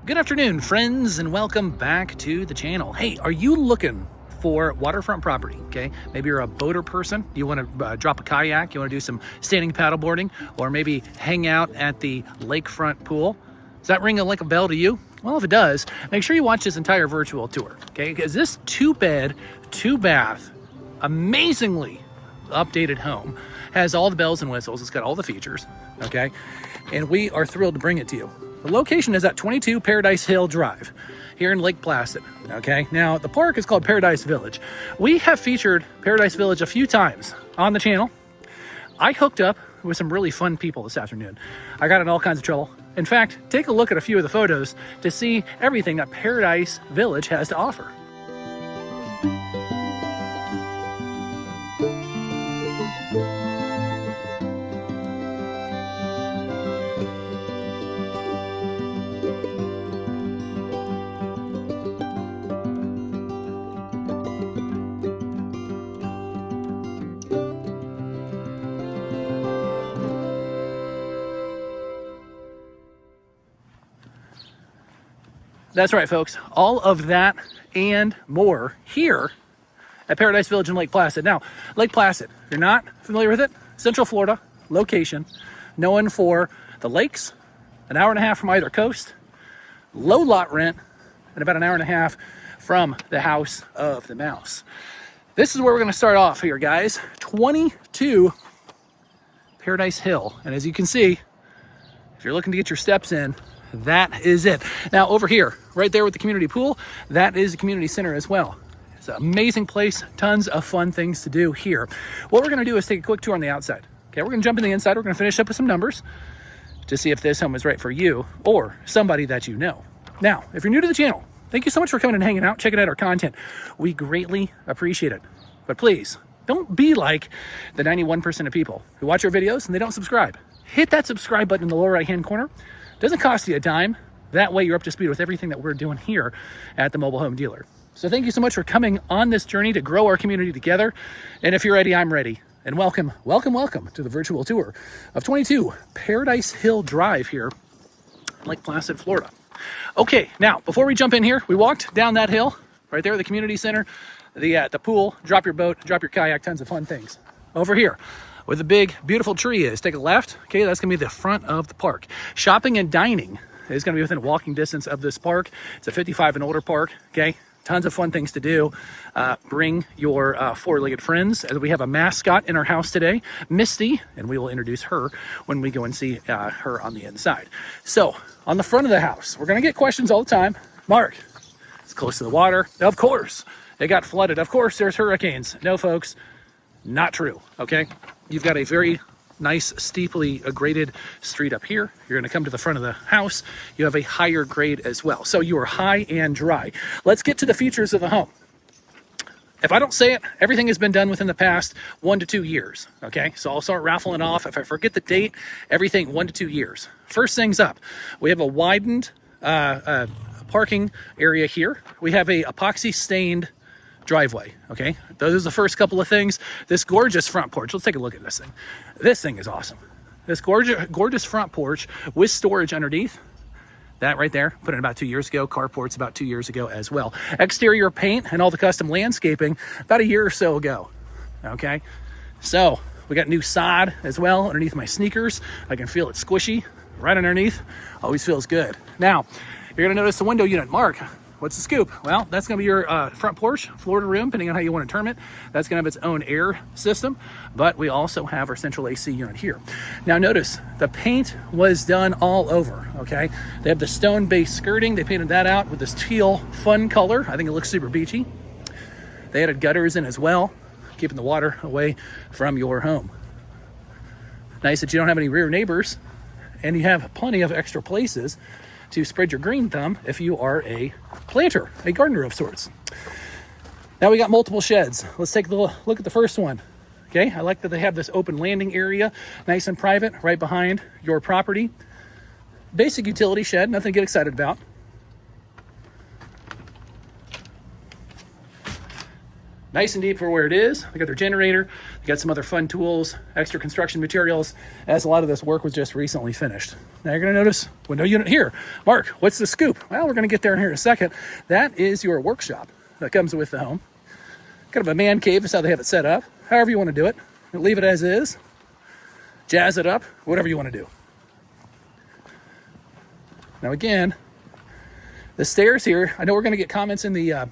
Good afternoon, friends, and welcome back to the channel. Hey, are you looking for waterfront property? Okay, maybe you're a boater person. You want to drop a kayak, you want to do some standing paddleboarding, or maybe hang out at the lakefront pool. Does that ring like a bell to you? Well, if it does, make sure you watch this entire virtual tour, okay? Because this 2-bed, 2-bath, amazingly updated home has all the bells and whistles. It's got all the features, okay? And we are thrilled to bring it to you. The location is at 22 Paradise Hill Drive here in Lake Placid, okay? Now, the park is called Paradise Village. We have featured Paradise Village a few times on the channel. I hooked up with some really fun people this afternoon. I got in all kinds of trouble. In fact, take a look at a few of the photos to see everything that Paradise Village has to offer. That's right, folks. All of that and more here at Paradise Village in Lake Placid. Now, Lake Placid, if you're not familiar with it, Central Florida location, known for the lakes, an hour and a half from either coast, low lot rent, and about an hour and a half from the House of the Mouse. This is where we're going to start off here, guys. 22 Paradise Hill. And as you can see, if you're looking to get your steps in, that is it. Now over here, right there with the community pool, that is the community center as well. It's an amazing place, tons of fun things to do here. What we're gonna do is take a quick tour on the outside. Okay, we're gonna jump in the inside, we're gonna finish up with some numbers to see if this home is right for you or somebody that you know. Now, if you're new to the channel, thank you so much for coming and hanging out, checking out our content. We greatly appreciate it. But please, don't be like the 91% of people who watch our videos and they don't subscribe. Hit that subscribe button in the lower right-hand corner. Doesn't cost you a dime. That way you're up to speed with everything that we're doing here at the Mobile Home Dealer. So thank you so much for coming on this journey to grow our community together. And if you're ready, I'm ready. And welcome to the virtual tour of 22 Paradise Hill Drive here in Lake Placid, Florida. Okay, now, before we jump in here, we walked down that hill, right there at the community center, the pool, drop your boat, drop your kayak, tons of fun things. Over here, where the big, beautiful tree is, take a left. Okay, that's gonna be the front of the park. Shopping and dining is gonna be within walking distance of this park. It's a 55 and older park, okay? Tons of fun things to do. Bring your four-legged friends, as we have a mascot in our house today, Misty, and we will introduce her when we go and see her on the inside. So, on the front of the house, we're gonna get questions all the time. Mark, it's close to the water. Of course, it got flooded. Of course, there's hurricanes. No, folks, not true, okay? You've got a very nice, steeply graded street up here. You're gonna come to the front of the house. You have a higher grade as well. So you are high and dry. Let's get to the features of the home. If I don't say it, everything has been done within the past 1 to 2 years, okay? So I'll start raffling off. If I forget the date, everything 1 to 2 years. First things up, we have a widened parking area here. We have a epoxy stained driveway, okay? Those are the first couple of things. This gorgeous front porch, let's take a look at this thing. This thing is awesome. This gorgeous front porch with storage underneath. That right there, put in about 2 years ago. Carport's about 2 years ago as well. Exterior paint and all the custom landscaping about a year or so ago, okay? So we got new sod as well underneath my sneakers. I can feel it squishy right underneath. Always feels good. Now, you're gonna notice the window unit. Mark, what's the scoop? Well, that's gonna be your front porch, Florida room, depending on how you wanna term it. That's gonna have its own air system, but we also have our central AC unit here. Now notice, the paint was done all over, okay? They have the stone-based skirting. They painted that out with this teal fun color. I think it looks super beachy. They added gutters in as well, keeping the water away from your home. Nice that you don't have any rear neighbors, and you have plenty of extra places to spread your green thumb if you are a planter, a gardener of sorts. Now we got multiple sheds. Let's take a look at the first one. Okay, I like that they have this open landing area, nice and private, right behind your property. Basic utility shed, nothing to get excited about. Nice and deep for where it is. They got their generator. They got some other fun tools, extra construction materials, as a lot of this work was just recently finished. Now you're going to notice window unit here. Mark, what's the scoop? Well, we're going to get there in here in a second. That is your workshop that comes with the home. Kind of a man cave is how they have it set up. However you want to do it. Leave it as is. Jazz it up. Whatever you want to do. Now again, the stairs here, I know we're going to get comments in the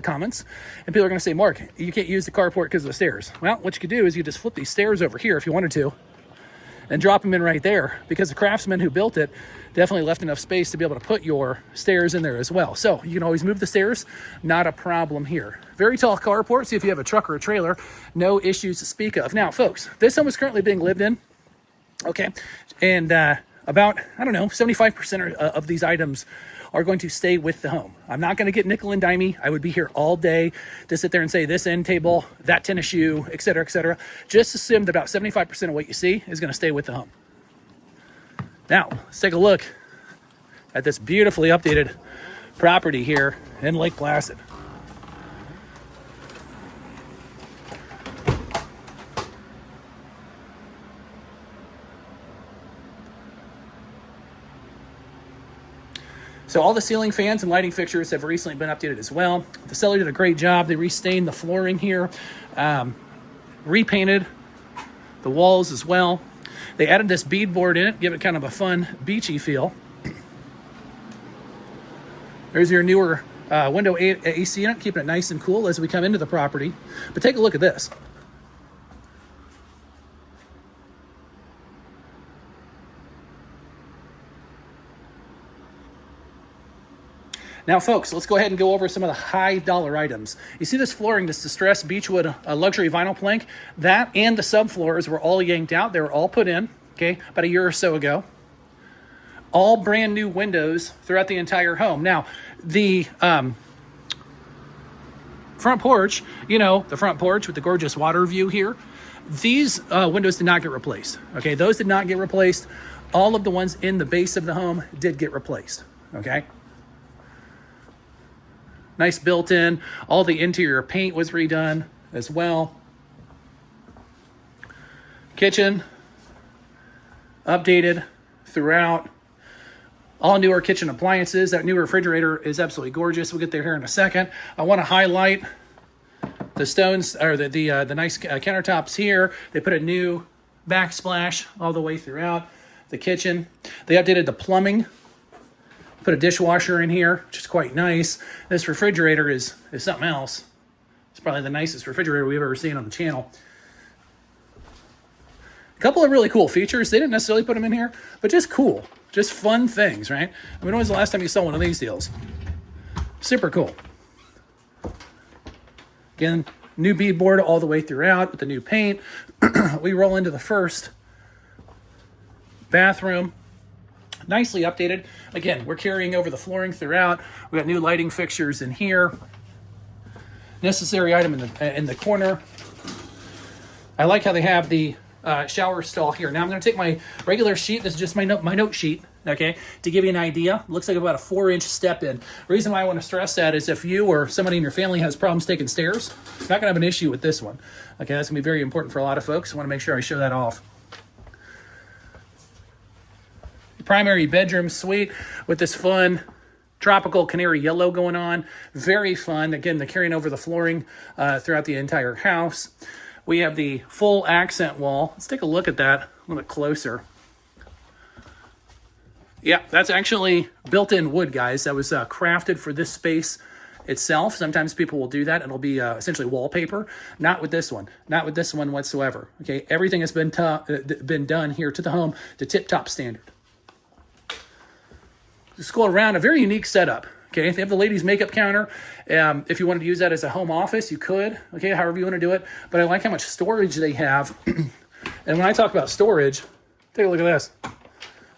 comments, and people are going to say, Mark, you can't use the carport because of the stairs. Well, what you could do is you just flip these stairs over here if you wanted to and drop them in right there, because the craftsman who built it definitely left enough space to be able to put your stairs in there as well. So you can always move the stairs, not a problem here. Very tall carport, so if you have a truck or a trailer, no issues to speak of. Now, folks, this home is currently being lived in, okay, and about, I don't know, 75% of these items are going to stay with the home. I'm not going to get nickel and dimey. I would be here all day to sit there and say this end table, that tennis shoe, et cetera, et cetera. Just assume that about 75% of what you see is going to stay with the home. Now, let's take a look at this beautifully updated property here in Lake Placid. So all the ceiling fans and lighting fixtures have recently been updated as well. The seller did a great job. They restained the flooring here, repainted the walls as well. They added this beadboard in it, give it kind of a fun beachy feel. There's your newer window AC unit, keeping it nice and cool as we come into the property. But take a look at this. Now, folks, let's go ahead and go over some of the high dollar items. You see this flooring, this distressed beechwood luxury vinyl plank, that and the subfloors were all yanked out. They were all put in, okay, about a year or so ago. All brand new windows throughout the entire home. Now, the front porch, you know, the front porch with the gorgeous water view here, these windows did not get replaced, okay? Those did not get replaced. All of the ones in the base of the home did get replaced, okay? Nice built-in. All the interior paint was redone as well. Kitchen updated throughout. All newer kitchen appliances. That new refrigerator is absolutely gorgeous. We'll get there here in a second. I want to highlight the stones, or the nice countertops here. They put a new backsplash all the way throughout the kitchen. They updated the plumbing. Put a dishwasher in here, which is quite nice. This refrigerator is something else. It's probably the nicest refrigerator we've ever seen on the channel. A couple of really cool features. They didn't necessarily put them in here, but just cool. Just fun things, right? I mean, when was the last time you saw one of these deals? Super cool. Again, new beadboard all the way throughout with the new paint. We roll into the first bathroom. Nicely updated. Again, we're carrying over the flooring throughout. We got new lighting fixtures in here. Necessary item in the corner. I like how they have the shower stall here. Now I'm going to take my regular sheet. This is just my note sheet, okay, to give you an idea. Looks like about a 4-inch step in. The reason why I want to stress that is if you or somebody in your family has problems taking stairs, you're not going to have an issue with this one. Okay, that's going to be very important for a lot of folks. I want to make sure I show that off. Primary bedroom suite with this fun tropical canary yellow going on. Very fun. Again, they're carrying over the flooring throughout the entire house. We have the full accent wall. Let's take a look at that a little bit closer. Yeah, that's actually built-in wood, guys. That was crafted for this space itself. Sometimes people will do that. It'll be essentially wallpaper. Not with this one. Not with this one whatsoever. Okay, everything has been done here to the home to tip-top standard. Just go around, a very unique setup. Okay, they have the ladies' makeup counter. If you wanted to use that as a home office, you could. Okay, however you want to do it. But I like how much storage they have. And when I talk about storage, take a look at this.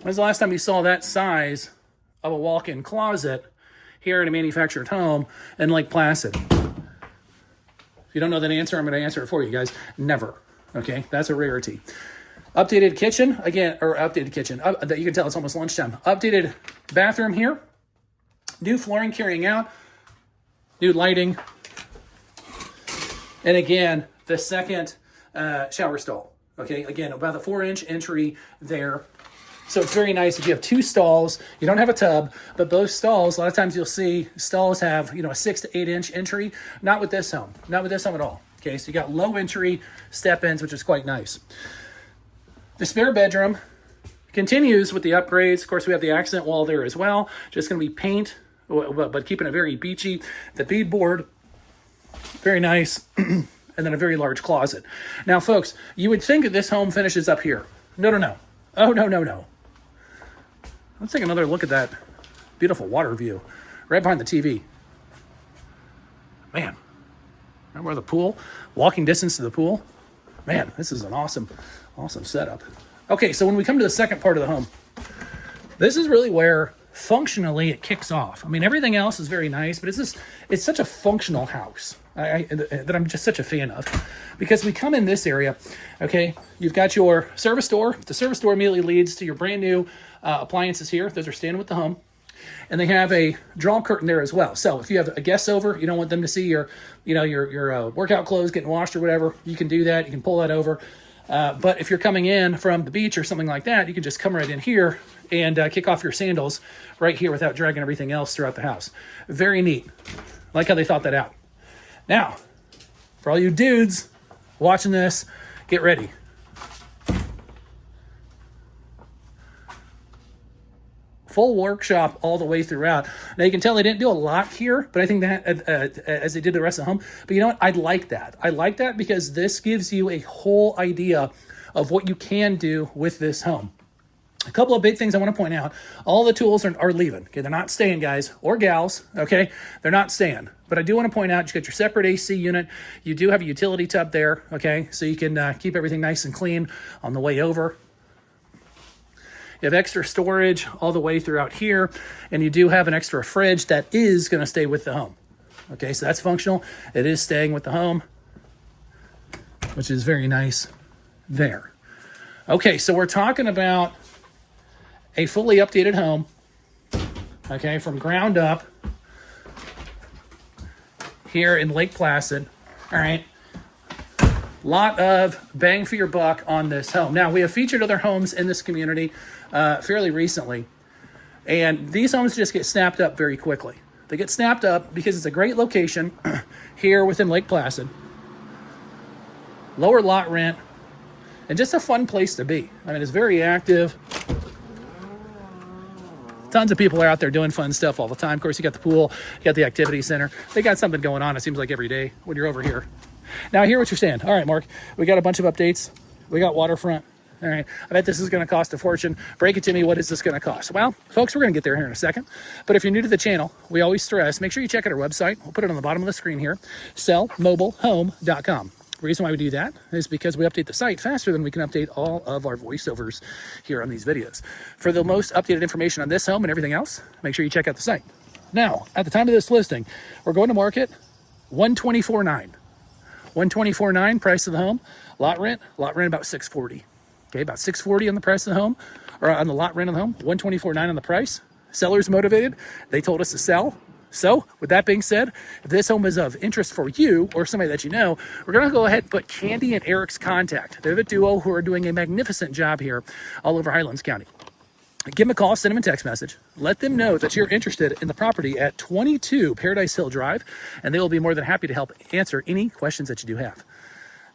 When's the last time you saw that size of a walk-in closet here in a manufactured home in Lake Placid? If you don't know that answer, I'm going to answer it for you guys. Never. Okay, that's a rarity. Updated kitchen, again, or updated kitchen. That you can tell it's almost lunchtime. Updated bathroom here. New flooring carrying out. New lighting. And again, the second shower stall. Okay, again, about a 4-inch entry there. So it's very nice if you have 2 stalls. You don't have a tub, but both stalls, a lot of times you'll see stalls have, a 6 to 8-inch entry. Not with this home. Not with this home at all. Okay, so you got low entry step-ins, which is quite nice. The spare bedroom continues with the upgrades. Of course, we have the accent wall there as well. Just going to be paint, but keeping it very beachy. The beadboard, very nice. And then a very large closet. Now, folks, you would think that this home finishes up here. No. Oh, no. Let's take another look at that beautiful water view right behind the TV. Man, right where the pool, walking distance to the pool. Man, this is an awesome setup. Okay, so when we come to the second part of the home, this is really where functionally it kicks off. I mean, everything else is very nice, but it's such a functional house that I'm just such a fan of, because we come in this area. Okay, you've got your service door. The service door immediately leads to your brand new appliances here. Those are standing with the home, and they have a draw curtain there as well. So if you have a guest over, you don't want them to see your workout clothes getting washed or whatever, you can do that. You can pull that over. But if you're coming in from the beach or something like that, you can just come right in here and kick off your sandals right here without dragging everything else throughout the house. Very neat. Like how they thought that out. Now, for all you dudes watching this, get ready. Full workshop all the way throughout. Now, you can tell they didn't do a lot here, but I think that as they did the rest of the home. But you know what? I like that. I like that because this gives you a whole idea of what you can do with this home. A couple of big things I want to point out. All the tools are leaving. Okay, they're not staying, guys or gals. Okay, they're not staying. But I do want to point out you got your separate AC unit. You do have a utility tub there. Okay, so you can keep everything nice and clean on the way over. You have extra storage all the way throughout here, and you do have an extra fridge that is going to stay with the home. Okay, so that's functional. It is staying with the home, which is very nice there. Okay, so we're talking about a fully updated home, okay, from ground up here in Lake Placid. All right. Lot of bang for your buck on this home. Now, we have featured other homes in this community fairly recently, and these homes just get snapped up very quickly. They get snapped up because it's a great location here within Lake Placid, lower lot rent, and just a fun place to be. I mean, it's very active. Tons of people are out there doing fun stuff all the time. Of course, you got the pool, you got the activity center. They got something going on, it seems like, every day when you're over here. Now, I hear what you're saying. All right, Mark, we got a bunch of updates. We got waterfront. All right, I bet this is going to cost a fortune. Break it to me. What is this going to cost? Well, folks, we're going to get there here in a second. But if you're new to the channel, we always stress, make sure you check out our website. We'll put it on the bottom of the screen here, sellmobilehome.com. The reason why we do that is because we update the site faster than we can update all of our voiceovers here on these videos. For the most updated information on this home and everything else, make sure you check out the site. Now, at the time of this listing, we're going to market $124,900. $124,900 price of the home. Lot rent about $640,000. Okay, about $640,000 on the price of the home, or on the lot rent of the home. $124,900 on the price. Sellers motivated. They told us to sell. So, with that being said, if this home is of interest for you or somebody that you know, we're going to go ahead and put Candy and Eric's contact. They're the duo who are doing a magnificent job here all over Highlands County. Give them a call, send them a text message. Let them know that you're interested in the property at 22 Paradise Hill Drive, and they will be more than happy to help answer any questions that you do have.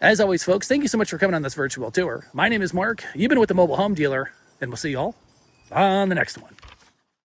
As always, folks, thank you so much for coming on this virtual tour. My name is Mark. You've been with the Mobile Home Dealer, and we'll see you all on the next one.